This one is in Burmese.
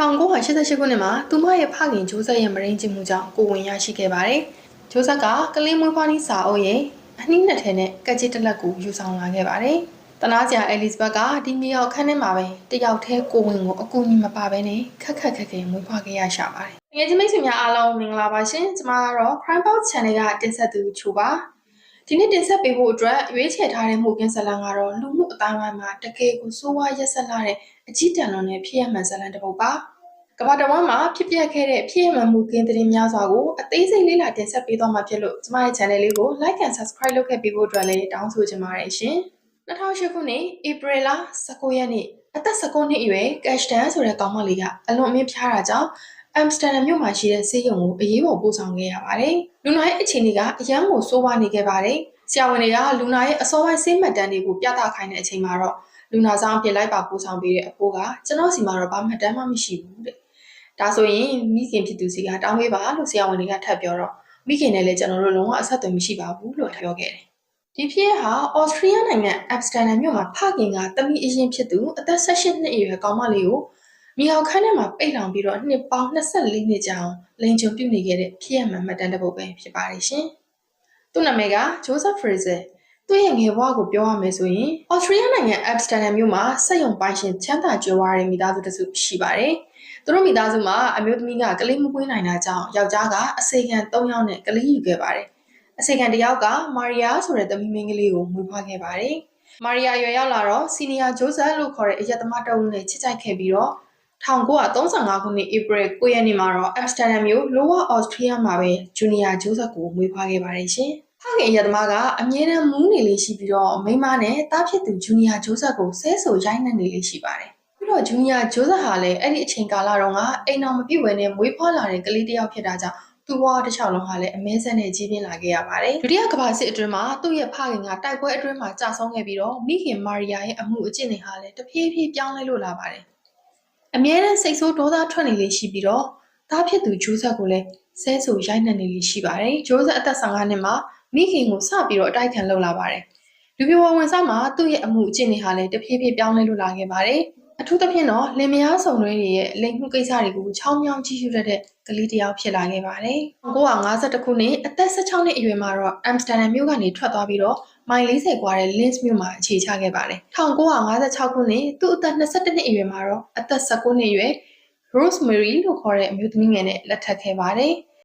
1988ခုနှစ်မှာသူမရဲ့ဖခင်ဂျိုးဆက်ရဲ့မရင်းကျမှုကြောင့်ကိုဝင်ရရှိခဲ့ပါတယ်။ဂျိုးဆက်ကကလေးမွေးဖွားနည်းစာအုပ်ရဲ့အနှီးနှစ်ထဲနဲ့ကက်ချစ်တလက်ကိုယူဆောင်လာခဲ့ပါတယ်။တနာစရာအဲလစ်ဘတ်ကဒီမြေရောက်ခန်းထဲမှာပဲတယောက်တည်းကိုဝင်ကိုအကူအညီမပါဘဲနဲ့ခက်ခက်မွေးဖွားခဲ့ရရှာပါတယ်။ငယ်ချင်းမိတ်ဆွေများအားလုံးမင်္ဂလာပါရှင်။ကျွန်မကတော့ Crime Box Channel ကတင်ဆက်သူချိုပါ။ဒီနေ့တင်ဆက်ပေးဖို့အတွက်ရွေးချယ်ထားတဲ့မှုကင်းဇလန်ကတော့လူမှုအတိုင်းအဝိုင်းမှာတကယ်ကိုစိုးဝါးရက်ဆက်လာတဲ့အကြီးတန်းလုံးနဲ့ဖြစ်ရမှန်ဇလန်တစ်ပုဒ်ပါ။ကမ္ဘာတဝန်းမှာဖြစ်ပျက်ခဲ့တဲ့ဖြစ်ရမှန်မှုကင်းသတင်းများစွာကိုအသေးစိတ်လေ့လာတင်ဆက်ပေးသွားမှာဖြစ်လို့ကျွန်မရဲ့ channel လေးကို like and subscribe လုပ်ခဲ့ပေးဖို့အတွက်လည်းတောင်းဆိုချင်ပါတယ်ရှင်။2008ခုနှစ်ဧပြီလ19ရက်နေ့အသက်19နှစ်အရွယ်ကက်ရှ်တန်ဆိုတဲ့ကောင်မလေးကအလွန်အမင်းဖျားတာကြောင့်အမ်စတာဒမ်မြို့မှာရှိတဲ့ဆေးရုံကိုအရေးပေါ်ပို့ဆောင်ခဲ့ရပါတယ်။လူနာရဲ့အခြေအနေကအယမ်းကိုဆိုးဝါးနေခဲ့ပါတယ်။ဆရာဝန်တွေကလူနာရဲ့အစောပိုင်းဆေးမှတ်တမ်းတွေကိုပြသခိုင်းတဲ့အချိန်မှာတော့လူနာဆောင်အဖြစ်လိုက်ပါပို့ဆောင်ပေးတဲ့အဖိုးကကျွန်တော်စီမှာတော့ဘာမှတ်တမ်းမှမရှိဘူးတဲ့။ဒါဆိုရင်မိခင်ဖြစ်သူစီကတောင်းပေးပါလို့ဆရာဝန်တွေကထပ်ပြောတော့မိခင်နဲ့လည်းကျွန်တော်တို့လုံးဝအဆက်အသွယ်မရှိပါဘူးလို့ပြောခဲ့တယ်။ဒီဖြစ်ဟာအော်စတြီးယားနိုင်ငံအမ်စတာဒမ်မြို့မှာဖခင်ကတမီအရင်ဖြစ်သူအသက်18နှစ်အရွယ်ကောင်မလေးကိုမြေအောင်ခန်းထဲမှာပိတ်လောင်ပြီးတော့နှစ်ပေါင်း24နှစ်ကြာအောင်လိန်ချုံပြုတ်နေခဲ့တဲ့ဖြစ်ရမှန်မှတ်တမ်းတစ်ပုဒ်ပဲဖြစ်ပါတယ်ရှင်။သူ့နာမည်ကဂျိုးဆက်ဖရေဇာသူ့ရဲ့ငယ်ဘဝကိုပြောရမယ်ဆိုရင်အော်စတြီးယားနိုင်ငံအမ်စတာဒမ်မြို့မှာစက်ရုံပိုင်ရှင်ချမ်းသာကြွယ်ဝတဲ့မိသားစုတစ်စုရှိပါတယ်။သူတို့မိသားစုမှာအမျိုးသမီးကကလေးမပွေးနိုင်တာကြောင့်ယောက်ျားကအစေခံ3ယောက်နဲ့ကလေးယူခဲ့ပါတယ်။အစေခံတစ်ယောက်ကမာရီယာဆိုတဲ့သမီးမင်းကလေးကိုမွေးဖွားခဲ့ပါတယ်။မာရီယာရွယ်ရောက်လာတော့စီနီယာဂျိုးဆက်လို့ခေါ်တဲ့အရက်သမားတအုပ်နဲ့ချစ်ကြိုက်ခဲ့ပြီးတော့1935ခုနှစ်ဧပြီ9ရက်နေ့မှာတော့အမ်စတာဒမ်မြို့လိုဝါအော်စတြီးယားမှာပဲဂျူနီယာဂျိုးဆက်ကိုမွေးဖွားခဲ့ပါတယ်ရှင်။ဖခင်ရက်သမားကအမြဲတမ်းမူးနေလေးရှိပြီးတော့မိန်းမနဲ့သားဖြစ်သူဂျူနီယာဂျိုးဆက်ကိုဆဲဆိုရိုက်နှက်နေလေးရှိပါတယ်။ပြီးတော့ဂျူနီယာဂျိုးဆက်ဟာလည်းအဲ့ဒီအချိန်ကာလတုန်းကအိမ်တော်မပြည့်ဝဲနဲ့မွေးဖွားလာတဲ့ကလေးတစ်ယောက်ဖြစ်တာကြောင့်သူ့ဘဝတစ်လျှောက်လုံးဟာလည်းအမဲဆက်နဲ့ကြီးပြင်းလာခဲ့ရပါတယ်။ဒုတိယကမ္ဘာစစ်အတွင်းမှာသူ့ရဲ့ဖခင်ကတိုက်ပွဲအတွင်းမှာကြာဆုံးခဲ့ပြီးတော့မိခင်မာရီယာရဲ့အမှုအကျင့်တွေဟာလည်းတဖြည်းဖြည်းပြောင်းလဲလို့လာပါတယ်။အမြဲတမ်းစိတ်ဆိုးဒေါသထွက်နေလေးရှိပြီးတော့သားဖြစ်သူဂျိုးဆက်ကိုလည်းဆဲဆိုရိုက်နှက်နေလေးရှိပါတယ်။ဂျိုးဆက်အသက်15နှစ်မှာမိခင်ကိုစပြီးတော့အတိုက်ခံလုပ်လာပါတယ်။လူပြဝဝင်စားမှာသူ့ရဲ့အမှုအကျင့်တွေဟာလည်းတဖြည်းဖြည်းပြောင်းလဲလို့လာခဲ့ပါတယ်။အထူးသဖြင့်တော့လင်မယားဆောင်တွဲတွေရဲ့လိမ်မှုကိစ္စတွေကိုချောင်းမြောင်းကြည့်ရှုတတ်တဲ့ကလေးတစ်ယောက်ဖြစ်လာခဲ့ပါတယ်။1952ခုနှစ်အသက်16နှစ်အရွယ်မှာတော့အမ်စတာဒမ်မြို့ကနေထွက်သွားပြီးတော့မိုင်40ကွာတဲ့လင်းစ်မြို့မှာအခြေချခဲ့ပါတယ်။1956ခုနှစ်သူ့အသက်22နှစ်အရွယ်မှာတော့အသက်19နှစ်အရွယ် Rosemary လို့ခေါ်တဲ့အမျိုးသမီးငယ်နဲ့လက်ထပ်ခဲ့ပါတယ်